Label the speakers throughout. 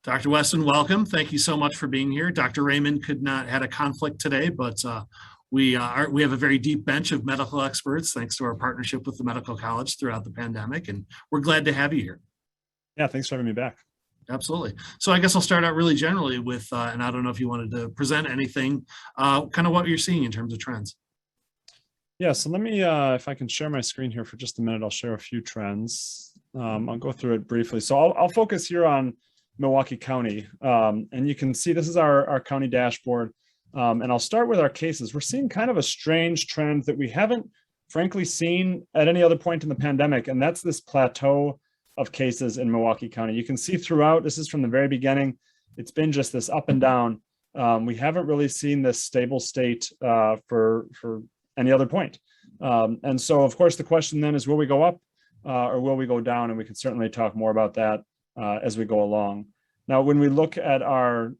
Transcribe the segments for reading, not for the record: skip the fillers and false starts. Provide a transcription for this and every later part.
Speaker 1: Dr. Weston, welcome. Thank you so much for being here. Dr. Raymond had a conflict today, but we have a very deep bench of medical experts thanks to our partnership with the Medical College throughout the pandemic, and we're glad to have you here.
Speaker 2: Yeah, thanks for having me back.
Speaker 1: Absolutely. So I guess I'll start out really generally with, and I don't know if you wanted to present anything, kind of what you're seeing in terms of trends.
Speaker 2: Yeah, so let me, if I can share my screen here for just a minute, I'll share a few trends. I'll go through it briefly. So I'll focus here on Milwaukee County. And you can see this is our county dashboard. And I'll start with our cases. We're seeing kind of a strange trend that we haven't frankly seen at any other point in the pandemic. And that's this plateau of cases in Milwaukee County. You can see throughout, this is from the very beginning, it's been just this up and down. We haven't really seen this stable state for any other point. And so of course the question then is, will we go up or will we go down? And we can certainly talk more about that as we go along. Now, when we look at our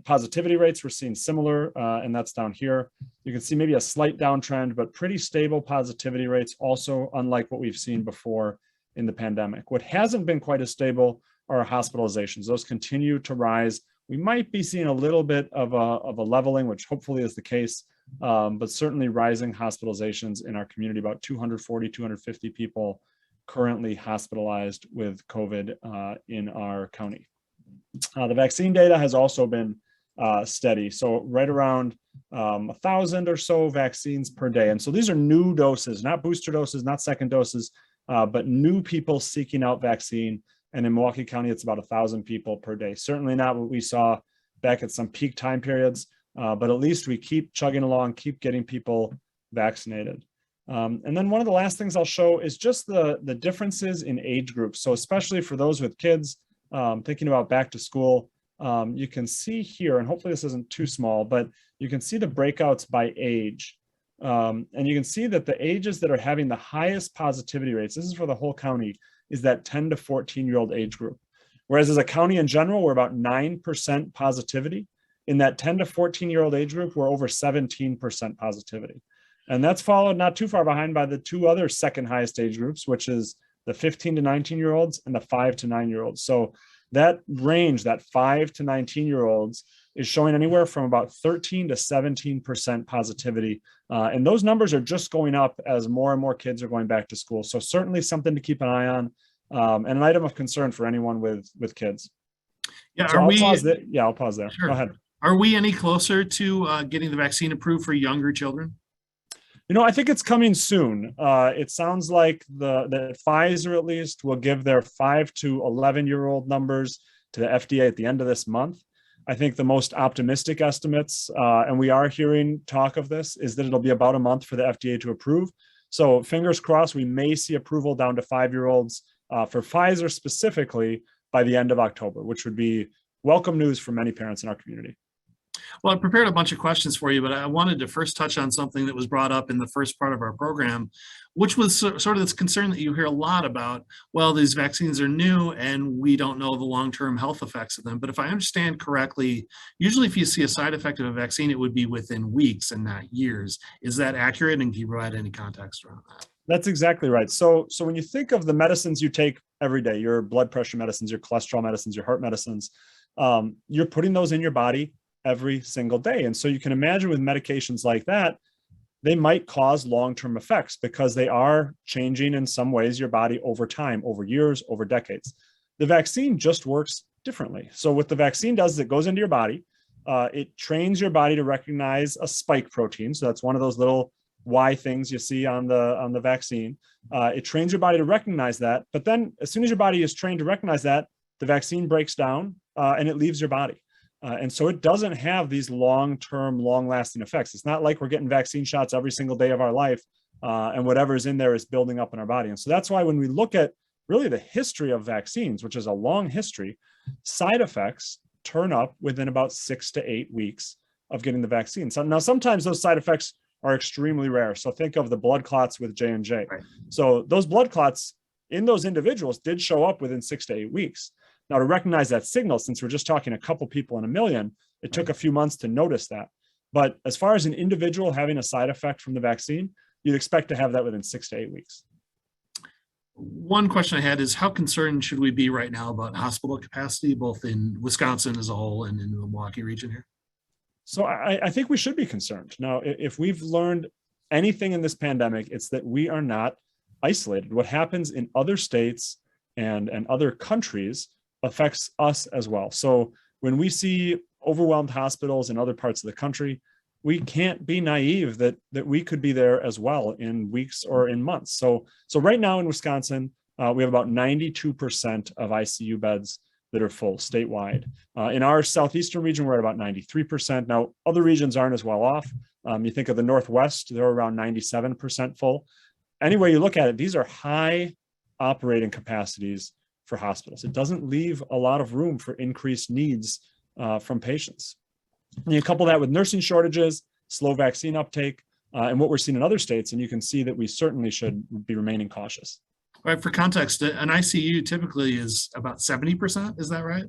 Speaker 2: positivity rates, we're seeing similar, and that's down here. You can see maybe a slight downtrend, but pretty stable positivity rates, also unlike what we've seen before in the pandemic. What hasn't been quite as stable are hospitalizations. Those continue to rise. We might be seeing a little bit of a leveling, which hopefully is the case, but certainly rising hospitalizations in our community, about 240, 250 people currently hospitalized with COVID in our county. The vaccine data has also been steady. So right around 1,000 or so vaccines per day. And so these are new doses, not booster doses, not second doses, but new people seeking out vaccine. And in Milwaukee County, it's about 1,000 people per day. Certainly not what we saw back at some peak time periods, but at least we keep chugging along, keep getting people vaccinated. And then one of the last things I'll show is just the differences in age groups. So especially for those with kids thinking about back to school, you can see here, and hopefully this isn't too small, but you can see the breakouts by age. And you can see that the ages that are having the highest positivity rates, this is for the whole county, is that 10 to 14-year-old age group. Whereas as a county in general, we're about 9% positivity. In that 10 to 14-year-old age group, we're over 17% positivity. And that's followed not too far behind by the two other second highest age groups, which is the 15 to 19-year-olds and the 5 to 9-year-olds. So that range, that 5 to 19-year-olds, is showing anywhere from about 13 to 17% positivity. And those numbers are just going up as more and more kids are going back to school. So certainly something to keep an eye on, and an item of concern for anyone with kids.
Speaker 1: Yeah,
Speaker 2: so I'll pause there.
Speaker 1: Sure.
Speaker 2: Go ahead.
Speaker 1: Are we any closer to getting the vaccine approved for younger children?
Speaker 2: You know, I think it's coming soon. It sounds like the Pfizer at least will give their 5 to 11-year-old numbers to the FDA at the end of this month. I think the most optimistic estimates, and we are hearing talk of this, is that it'll be about a month for the FDA to approve. So fingers crossed, we may see approval down to 5-year-olds for Pfizer specifically by the end of October, which would be welcome news for many parents in our community.
Speaker 1: Well, I prepared a bunch of questions for you, but I wanted to first touch on something that was brought up in the first part of our program, which was sort of this concern that you hear a lot about, well, these vaccines are new and we don't know the long-term health effects of them. But if I understand correctly, usually if you see a side effect of a vaccine, it would be within weeks and not years. Is that accurate? And can you provide any context around that?
Speaker 2: That's exactly right. So when you think of the medicines you take every day, your blood pressure medicines, your cholesterol medicines, your heart medicines, you're putting those in your body every single day. And so you can imagine with medications like that, they might cause long-term effects because they are changing in some ways your body over time, over years, over decades. The vaccine just works differently. So what the vaccine does is it goes into your body. It trains your body to recognize a spike protein. So that's one of those little Y things you see on the vaccine. It trains your body to recognize that. But then as soon as your body is trained to recognize that, the vaccine breaks down and it leaves your body. And so it doesn't have these long-term, long-lasting effects. It's not like we're getting vaccine shots every single day of our life and whatever's in there is building up in our body. And so that's why when we look at really the history of vaccines, which is a long history, side effects turn up within about 6 to 8 weeks of getting the vaccine. So now sometimes those side effects are extremely rare. So think of the blood clots with J&J. Right. So those blood clots in those individuals did show up within 6 to 8 weeks. Now, to recognize that signal, since we're just talking a couple people in a million, it took a few months to notice that. But as far as an individual having a side effect from the vaccine, you'd expect to have that within 6 to 8 weeks.
Speaker 1: One question I had is how concerned should we be right now about hospital capacity, both in Wisconsin as a whole and in the Milwaukee region here?
Speaker 2: So I think we should be concerned. Now, if we've learned anything in this pandemic, it's that we are not isolated. What happens in other states and other countries affects us as well. So when we see overwhelmed hospitals in other parts of the country, we can't be naive that we could be there as well in weeks or in months. So right now in Wisconsin, we have about 92% of ICU beds that are full statewide. In our southeastern region, we're at about 93%. Now, other regions aren't as well off. You think of the Northwest, they're around 97% full. Any way you look at it, these are high operating capacities for hospitals. It doesn't leave a lot of room for increased needs from patients. And you couple that with nursing shortages, slow vaccine uptake, and what we're seeing in other states, and you can see that we certainly should be remaining cautious.
Speaker 1: Right. For context, an ICU typically is about 70%. Is that right?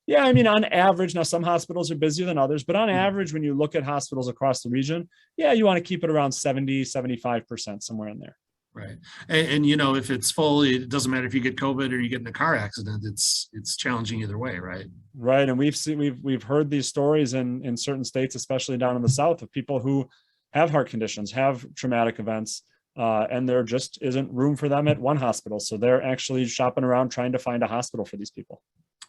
Speaker 2: Yeah, I mean, on average, now some hospitals are busier than others, but on average, when you look at hospitals across the region, yeah, you want to keep it around 70, 75%, somewhere in there.
Speaker 1: Right. And you know, if it's full, it doesn't matter if you get COVID or you get in a car accident, it's challenging either way, right?
Speaker 2: Right. And we've heard these stories in certain states, especially down in the South, of people who have heart conditions, have traumatic events, and there just isn't room for them at one hospital. So they're actually shopping around trying to find a hospital for these people.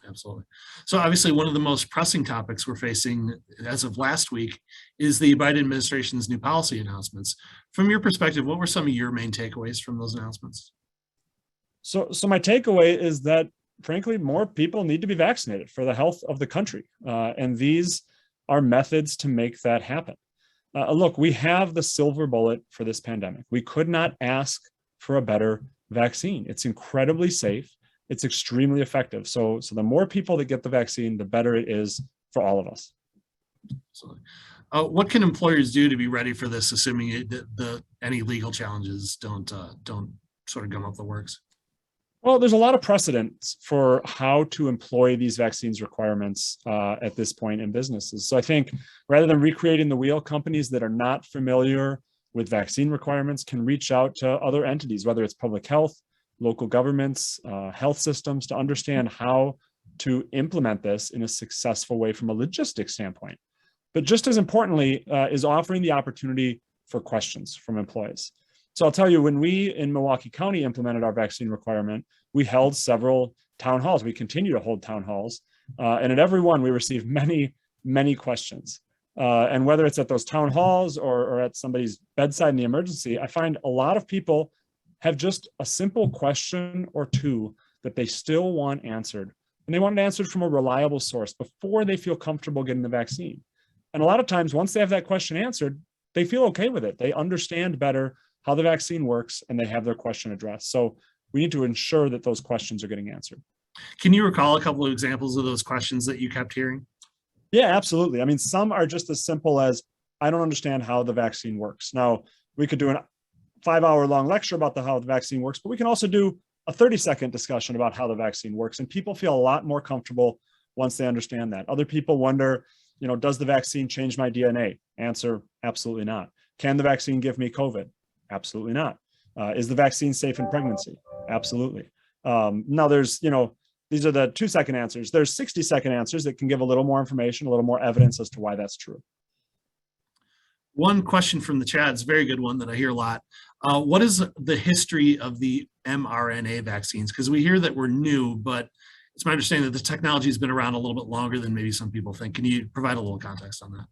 Speaker 1: Absolutely. So obviously one of the most pressing topics we're facing as of last week is the Biden administration's new policy announcements. From your perspective, what were some of your main takeaways from those announcements?
Speaker 2: So my takeaway is that, frankly, more people need to be vaccinated for the health of the country. And these are methods to make that happen. Look, we have the silver bullet for this pandemic. We could not ask for a better vaccine. It's incredibly safe. It's extremely effective. So the more people that get the vaccine, the better it is for all of us.
Speaker 1: Absolutely. What can employers do to be ready for this, assuming any legal challenges don't sort of gum up the works?
Speaker 2: Well, there's a lot of precedents for how to employ these vaccines requirements at this point in businesses. So I think rather than recreating the wheel, companies that are not familiar with vaccine requirements can reach out to other entities, whether it's public health, local governments, health systems, to understand how to implement this in a successful way from a logistics standpoint. But just as importantly is offering the opportunity for questions from employees. So I'll tell you, when we in Milwaukee County implemented our vaccine requirement, we held several town halls. We continue to hold town halls. And at every one, we received many, many questions. And whether it's at those town halls or at somebody's bedside in the emergency, I find a lot of people have just a simple question or two that they still want answered. And they want it answered from a reliable source before they feel comfortable getting the vaccine. And a lot of times, once they have that question answered, they feel okay with it. They understand better how the vaccine works and they have their question addressed. So we need to ensure that those questions are getting answered.
Speaker 1: Can you recall a couple of examples of those questions that you kept hearing?
Speaker 2: Yeah, absolutely. I mean, some are just as simple as, I don't understand how the vaccine works. Now, we could do a 5-hour-long lecture about how the vaccine works, but we can also do a 30-second discussion about how the vaccine works. And people feel a lot more comfortable once they understand that. Other people wonder, does the vaccine change my DNA? Answer, absolutely not. Can the vaccine give me COVID? Absolutely not. Is the vaccine safe in pregnancy? Absolutely. Now there's, these are the 2-second answers. There's 60-second answers that can give a little more information, a little more evidence as to why that's true.
Speaker 1: One question from the chat is a very good one that I hear a lot. What is the history of the mRNA vaccines? Because we hear that we're new, but it's my understanding that the technology has been around a little bit longer than maybe some people think. Can you provide a little context on that?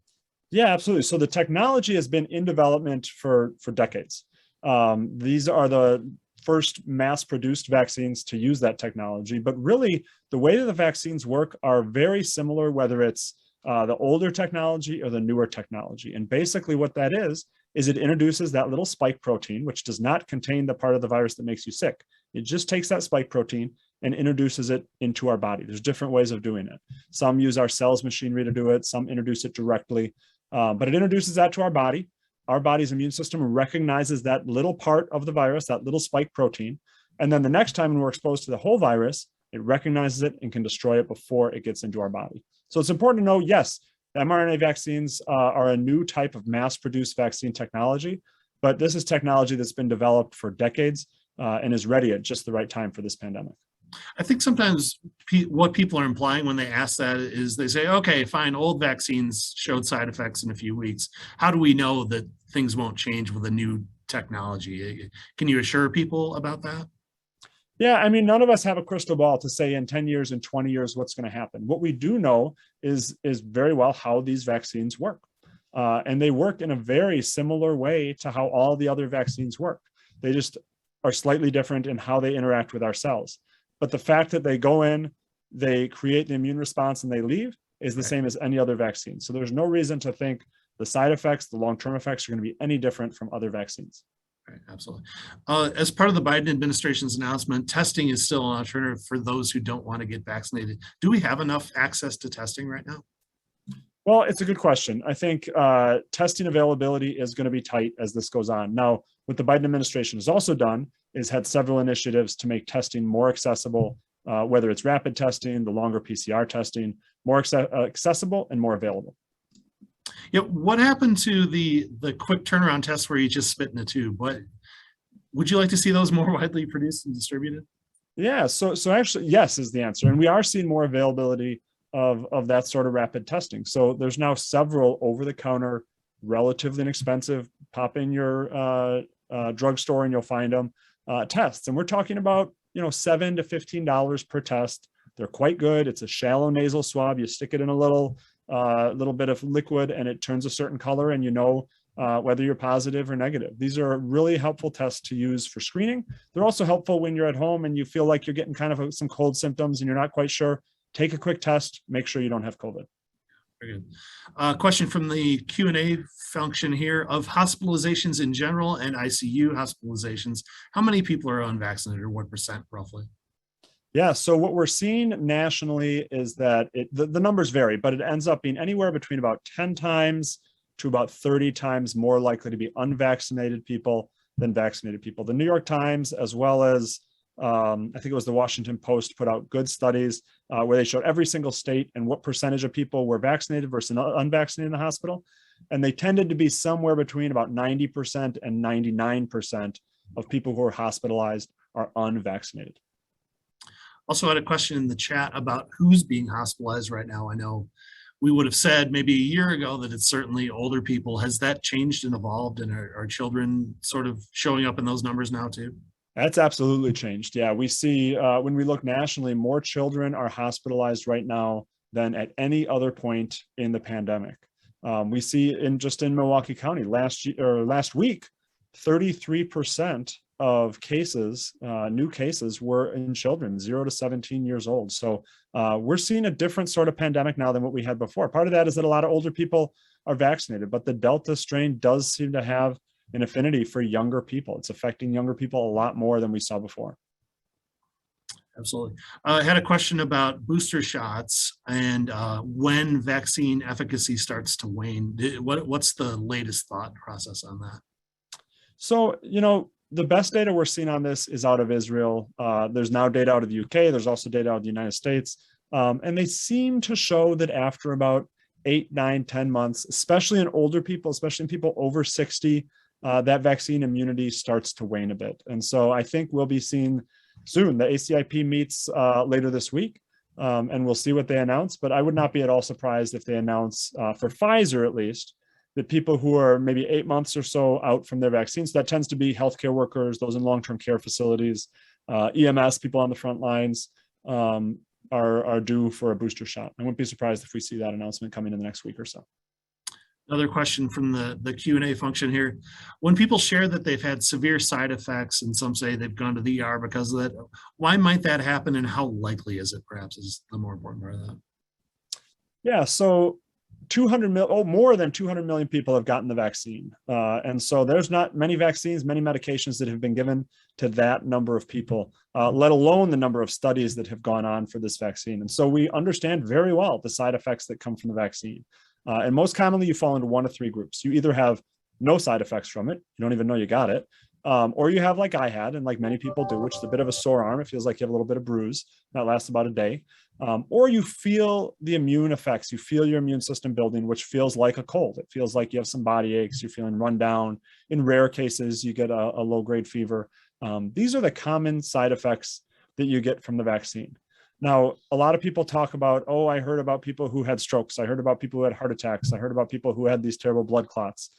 Speaker 2: Yeah, absolutely. So the technology has been in development for decades. These are the first mass-produced vaccines to use that technology. But really, the way that the vaccines work are very similar, whether it's the older technology or the newer technology. And basically what that is it introduces that little spike protein, which does not contain the part of the virus that makes you sick. It just takes that spike protein and introduces it into our body. There's different ways of doing it. Some use our cells machinery to do it. Some introduce it directly, but it introduces that to our body. Our body's immune system recognizes that little part of the virus, that little spike protein. And then the next time when we're exposed to the whole virus, it recognizes it and can destroy it before it gets into our body. So it's important to know, yes, mRNA vaccines are a new type of mass-produced vaccine technology, but this is technology that's been developed for decades. and is ready at just the right time for this pandemic.
Speaker 1: I think sometimes what people are implying when they ask that is they say, okay, fine, old vaccines showed side effects in a few weeks. How do we know that things won't change with a new technology? Can you assure people about that?
Speaker 2: Yeah, I mean, none of us have a crystal ball to say in 10 years and 20 years what's going to happen. What we do know is very well how these vaccines work. And they work in a very similar way to how all the other vaccines work. They just are slightly different in how they interact with our cells. But the fact that they go in, they create the immune response, and they leave is the same as any other vaccine. So there's no reason to think the side effects, the long-term effects are going to be any different from other vaccines.
Speaker 1: Right, absolutely. As part of the Biden administration's announcement, testing is still an alternative for those who don't want to get vaccinated. Do we have enough access to testing right now?
Speaker 2: Well, it's a good question. I think testing availability is going to be tight as this goes on. Now, what the Biden administration has also done is had several initiatives to make testing more accessible, whether it's rapid testing, the longer PCR testing, more accessible and more available.
Speaker 1: Yeah, what happened to the quick turnaround tests where you just spit in a tube? What would you like to see those more widely produced and distributed?
Speaker 2: Yeah, so actually, yes is the answer. And we are seeing more availability of that sort of rapid testing. So there's now several over-the-counter, relatively inexpensive, pop in your drugstore and you'll find them, tests. And we're talking about, $7 to $15 per test. They're quite good. It's a shallow nasal swab. You stick it in a little bit of liquid and it turns a certain color, and whether you're positive or negative. These are really helpful tests to use for screening. They're also helpful when you're at home and you feel like you're getting kind of some cold symptoms and you're not quite sure. Take a quick test, make sure you don't have COVID.
Speaker 1: Very good. Question from the Q&A function here. Of hospitalizations in general and ICU hospitalizations, how many people are unvaccinated, or what percent roughly?
Speaker 2: Yeah, so what we're seeing nationally is that the numbers vary, but it ends up being anywhere between about 10 times to about 30 times more likely to be unvaccinated people than vaccinated people. The New York Times, as well as I think it was the Washington Post, put out good studies where they showed every single state and what percentage of people were vaccinated versus unvaccinated in the hospital. And they tended to be somewhere between about 90% and 99% of people who are hospitalized are unvaccinated.
Speaker 1: Also had a question in the chat about who's being hospitalized right now. I know we would have said maybe a year ago that it's certainly older people. Has that changed and evolved, and are children sort of showing up in those numbers now too?
Speaker 2: That's absolutely changed. Yeah, we see when we look nationally, more children are hospitalized right now than at any other point in the pandemic. We see just in Milwaukee County last week, 33% of cases, new cases, were in children 0 to 17 years old. So we're seeing a different sort of pandemic now than what we had before. Part of that is that a lot of older people are vaccinated, but the Delta strain does seem to have an affinity for younger people. It's affecting younger people a lot more than we saw before.
Speaker 1: Absolutely. I had a question about booster shots and when vaccine efficacy starts to wane. What's the latest thought process on that?
Speaker 2: So, the best data we're seeing on this is out of Israel. There's now data out of the UK. There's also data out of the United States. And they seem to show that after about 8, 9, 10 months, especially in older people, especially in people over 60, that vaccine immunity starts to wane a bit. And so I think we'll be seeing soon. The ACIP meets later this week, and we'll see what they announce. But I would not be at all surprised if they announce, for Pfizer at least, that people who are maybe 8 months or so out from their vaccines, that tends to be healthcare workers, those in long-term care facilities, EMS, people on the front lines, are due for a booster shot. I wouldn't be surprised if we see that announcement coming in the next week or so.
Speaker 1: Another question from the Q&A function here. When people share that they've had severe side effects, and some say they've gone to the ER because of that, why might that happen, and how likely is it, perhaps, is the more important part of that?
Speaker 2: Yeah, so more than 200 million people have gotten the vaccine. And so there's not many vaccines, many medications that have been given to that number of people, let alone the number of studies that have gone on for this vaccine. And so we understand very well the side effects that come from the vaccine. And most commonly, you fall into one of three groups. You either have no side effects from it, you don't even know you got it, or you have, like I had, and like many people do, which is a bit of a sore arm. It feels like you have a little bit of bruise that lasts about a day. Or you feel the immune effects. You feel your immune system building, which feels like a cold. It feels like you have some body aches. You're feeling run down. In rare cases, you get a low-grade fever. These are the common side effects that you get from the vaccine. Now, a lot of people talk about, oh, I heard about people who had strokes. I heard about people who had heart attacks. I heard about people who had these terrible blood clots.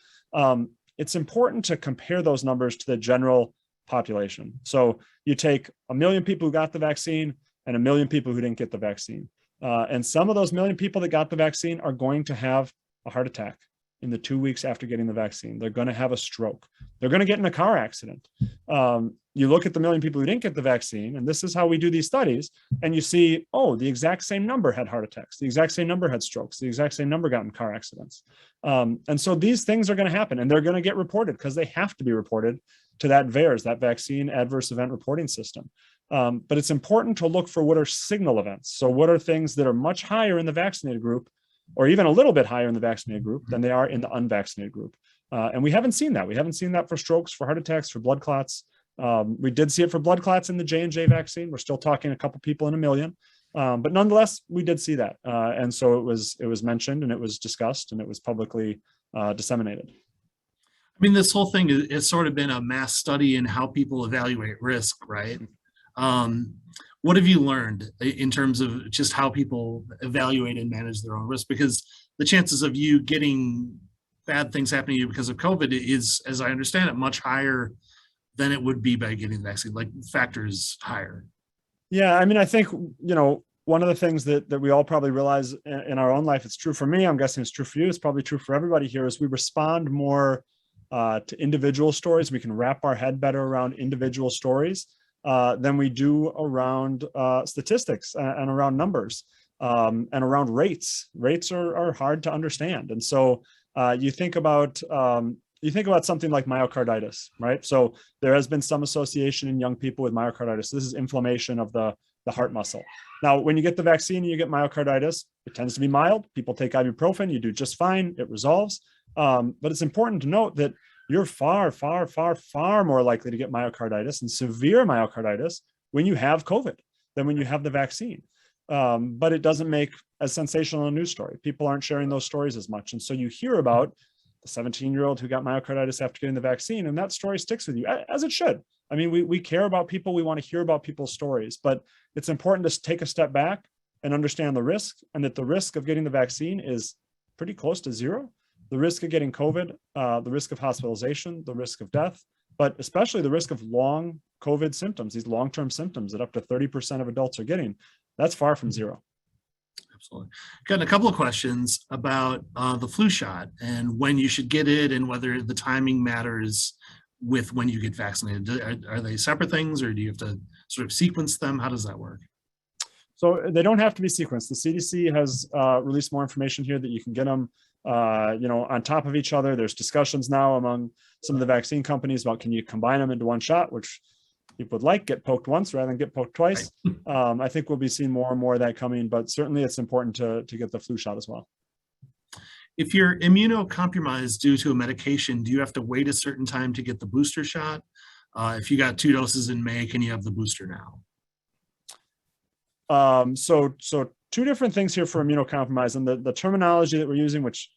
Speaker 2: It's important to compare those numbers to the general population. So you take 1 million people who got the vaccine and 1 million people who didn't get the vaccine. And some of those 1 million people that got the vaccine are going to have a heart attack in the 2 weeks after getting the vaccine. They're going to have a stroke. They're going to get in a car accident. You look at the 1 million people who didn't get the vaccine, and this is how we do these studies, and you see, oh, the exact same number had heart attacks. The exact same number had strokes. The exact same number got in car accidents. And so these things are going to happen, and they're going to get reported because they have to be reported to that VAERS, that Vaccine Adverse Event Reporting System. But it's important to look for what are signal events. So what are things that are much higher in the vaccinated group, or even a little bit higher in the vaccinated group than they are in the unvaccinated group. And we haven't seen that. We haven't seen that for strokes, for heart attacks, for blood clots. We did see it for blood clots in the J&J vaccine. We're still talking a couple people in 1 million. But nonetheless, we did see that. And so it was mentioned, and it was discussed, and it was publicly disseminated.
Speaker 1: I mean, this whole thing has sort of been a mass study in how people evaluate risk, right? What have you learned in terms of just how people evaluate and manage their own risk? Because the chances of you getting bad things happening to you because of COVID is, as I understand it, much higher than it would be by getting the vaccine, like factors higher.
Speaker 2: Yeah, I mean, I think, one of the things that we all probably realize in our own life, it's true for me, I'm guessing it's true for you, it's probably true for everybody here, is we respond more to individual stories. We can wrap our head better around individual stories than we do around statistics and around numbers and around rates. Rates are hard to understand. And so you think about something like myocarditis, right? So there has been some association in young people with myocarditis. This is inflammation of the heart muscle. Now, when you get the vaccine and you get myocarditis, it tends to be mild. People take ibuprofen, you do just fine, it resolves. But it's important to note that you're far, far, far, far more likely to get myocarditis and severe myocarditis when you have COVID than when you have the vaccine. But it doesn't make as sensational a news story. People aren't sharing those stories as much. And so you hear about the 17-year-old who got myocarditis after getting the vaccine, and that story sticks with you, as it should. I mean, we care about people. We want to hear about people's stories, but it's important to take a step back and understand the risk, and that the risk of getting the vaccine is pretty close to zero. The risk of getting COVID, the risk of hospitalization, the risk of death, but especially the risk of long COVID symptoms, these long-term symptoms that up to 30% of adults are getting, that's far from zero.
Speaker 1: Absolutely. Got a couple of questions about the flu shot and when you should get it and whether the timing matters with when you get vaccinated. Are they separate things, or do you have to sort of sequence them? How does that work?
Speaker 2: So they don't have to be sequenced. The CDC has released more information here that you can get them on top of each other. There's discussions now among some of the vaccine companies about, can you combine them into one shot, which people would like, get poked once rather than get poked twice. Right. I think we'll be seeing more and more of that coming, but certainly it's important to get the flu shot as well.
Speaker 1: If you're immunocompromised due to a medication, do you have to wait a certain time to get the booster shot? If you got 2 doses in May, can you have the booster now?
Speaker 2: So 2 different things here for immunocompromised, and the terminology that we're using, which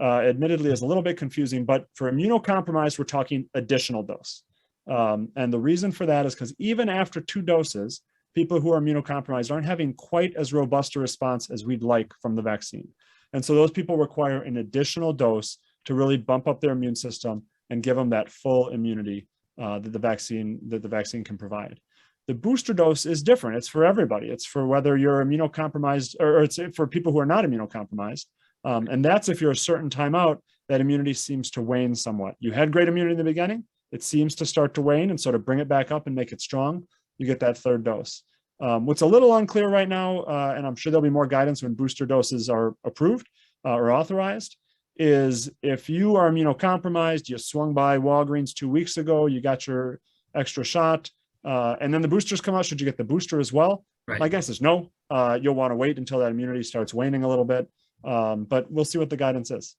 Speaker 2: admittedly is a little bit confusing, but for immunocompromised, we're talking additional dose. And the reason for that is because even after 2 doses, people who are immunocompromised aren't having quite as robust a response as we'd like from the vaccine. And so those people require an additional dose to really bump up their immune system and give them that full immunity that the vaccine can provide. The booster dose is different. It's for everybody. It's for whether you're immunocompromised, or it's for people who are not immunocompromised. And that's if you're a certain time out, that immunity seems to wane somewhat. You had great immunity in the beginning. It seems to start to wane, and so to bring it back up and make it strong, you get that 3rd dose. What's a little unclear right now, and I'm sure there'll be more guidance when booster doses are approved or authorized, is if you are immunocompromised, you swung by Walgreens 2 weeks ago, you got your extra shot, and then the boosters come out, should you get the booster as well? Right. My guess is no. You'll want to wait until that immunity starts waning a little bit, but we'll see what the guidance is.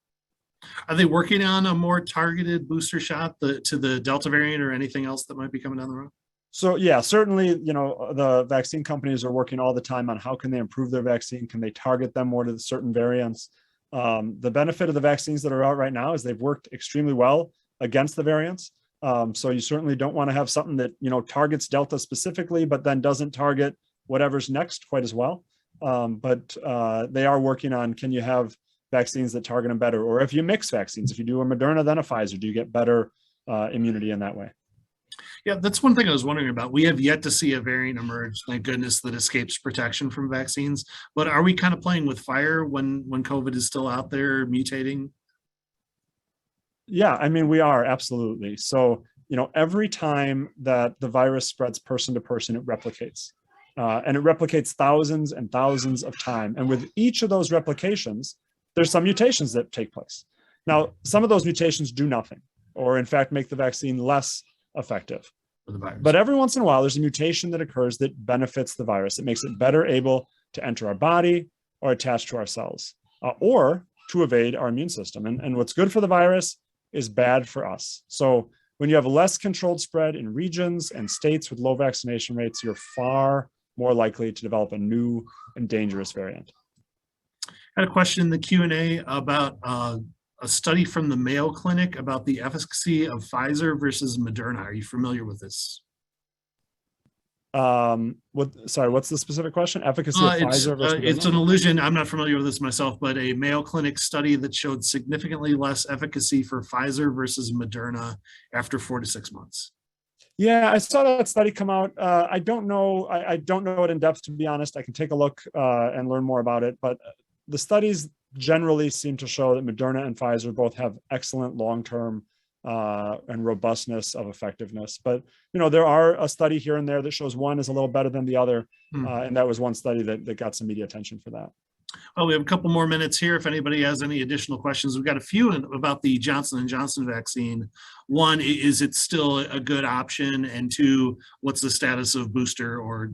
Speaker 1: Are they working on a more targeted booster shot to the Delta variant or anything else that might be coming down the road?
Speaker 2: So yeah, certainly, the vaccine companies are working all the time on how can they improve their vaccine? Can they target them more to the certain variants? The benefit of the vaccines that are out right now is they've worked extremely well against the variants. So you certainly don't want to have something that, targets Delta specifically, but then doesn't target whatever's next quite as well. But they are working on, can you have vaccines that target them better? Or if you mix vaccines, if you do a Mrna, then a Pfizer, do you get better immunity in that way?
Speaker 1: Yeah, that's one thing I was wondering about. We have yet to see a variant emerge, thank goodness, that escapes protection from vaccines. But are we kind of playing with fire when COVID is still out there mutating?
Speaker 2: Yeah, I mean, we are absolutely. So, every time that the virus spreads person to person, it replicates. And it replicates thousands and thousands of times. And with each of those replications, there's some mutations that take place. Now, some of those mutations do nothing, or in fact, make the vaccine less effective. But every once in a while, there's a mutation that occurs that benefits the virus. It makes it better able to enter our body or attach to our cells, or to evade our immune system. And what's good for the virus is bad for us. So when you have less controlled spread in regions and states with low vaccination rates, you're far more likely to develop a new and dangerous variant.
Speaker 1: I had a question in the Q&A about a study from the Mayo Clinic about the efficacy of Pfizer versus Moderna. Are you familiar with this?
Speaker 2: What's the specific question? Efficacy of Pfizer versus Moderna?
Speaker 1: It's an illusion. I'm not familiar with this myself, but a Mayo Clinic study that showed significantly less efficacy for Pfizer versus Moderna after 4 to 6 months.
Speaker 2: Yeah, I saw that study come out. I don't know. I don't know it in depth, to be honest. I can take a look and learn more about it. But the studies generally seem to show that Mrna and Pfizer both have excellent long-term and robustness of effectiveness. But, there are a study here and there that shows one is a little better than the other. And that was one study that got some media attention for that.
Speaker 1: Well, we have a couple more minutes here. If anybody has any additional questions, we've got a few about the Johnson & Johnson vaccine. One, is it still a good option? And two, what's the status of booster, or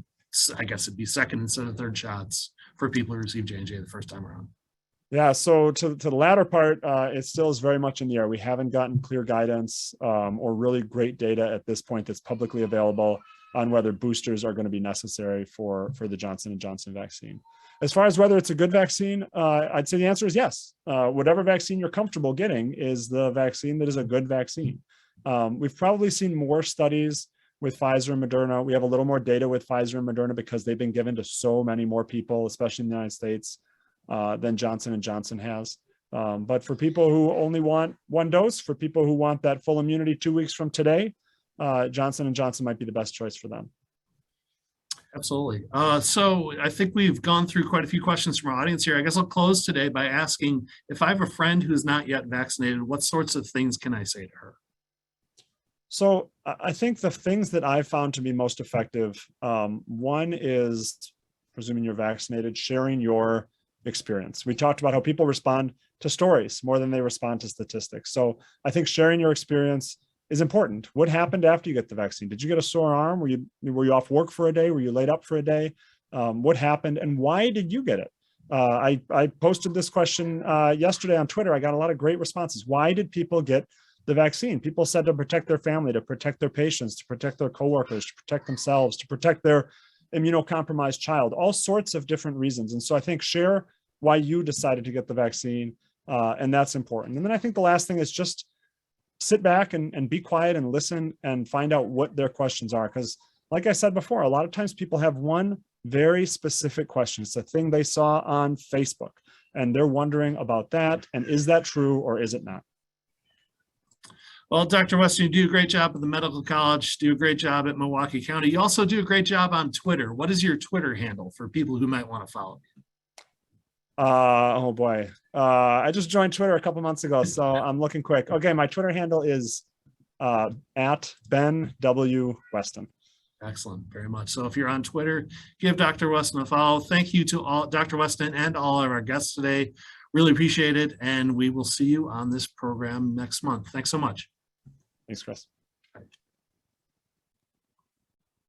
Speaker 1: I guess it'd be second instead of third shots for people who received J&J the first time around?
Speaker 2: Yeah, so to the latter part, it still is very much in the air. We haven't gotten clear guidance or really great data at this point that's publicly available on whether boosters are going to be necessary for the Johnson & Johnson vaccine. As far as whether it's a good vaccine, I'd say the answer is yes. Whatever vaccine you're comfortable getting is the vaccine that is a good vaccine. We've probably seen more studies with Pfizer and Mrna. We have a little more data with Pfizer and Mrna because they've been given to so many more people, especially in the United States, than Johnson & Johnson has. But for people who only want one dose, for people who want that full immunity 2 weeks from today, Johnson & Johnson might be the best choice for them.
Speaker 1: Absolutely. So I think we've gone through quite a few questions from our audience here. I guess I'll close today by asking, if I have a friend who's not yet vaccinated, what sorts of things can I say to her?
Speaker 2: So I think the things that I've found to be most effective, one is, presuming you're vaccinated, sharing your experience. We talked about how people respond to stories more than they respond to statistics. So I think sharing your experience is important. What happened after you get the vaccine? Did you get a sore arm? Were you off work for a day? Were you laid up for a day? What happened and why did you get it? I posted this question yesterday on Twitter. I got a lot of great responses. Why did people get the vaccine? People said to protect their family, to protect their patients, to protect their coworkers, to protect themselves, to protect their immunocompromised child, all sorts of different reasons. And so I think share why you decided to get the vaccine, and that's important. And then I think the last thing is just sit back and be quiet and listen and find out what their questions are. Because like I said before, a lot of times people have one very specific question. It's a thing they saw on Facebook and they're wondering about that. And is that true or is it not?
Speaker 1: Well, Dr. Weston, you do a great job at the medical college, do a great job at Milwaukee County. You also do a great job on Twitter. What is your Twitter handle for people who might want to follow you?
Speaker 2: Oh boy. I just joined Twitter a couple months ago, so I'm looking quick. Okay, my Twitter handle is at Ben W. Weston.
Speaker 1: Excellent, very much. So if you're on Twitter, give Dr. Weston a follow. Thank you to all Dr. Weston and all of our guests today. Really appreciate it. And we will see you on this program next month. Thanks so much.
Speaker 2: Thanks, Chris.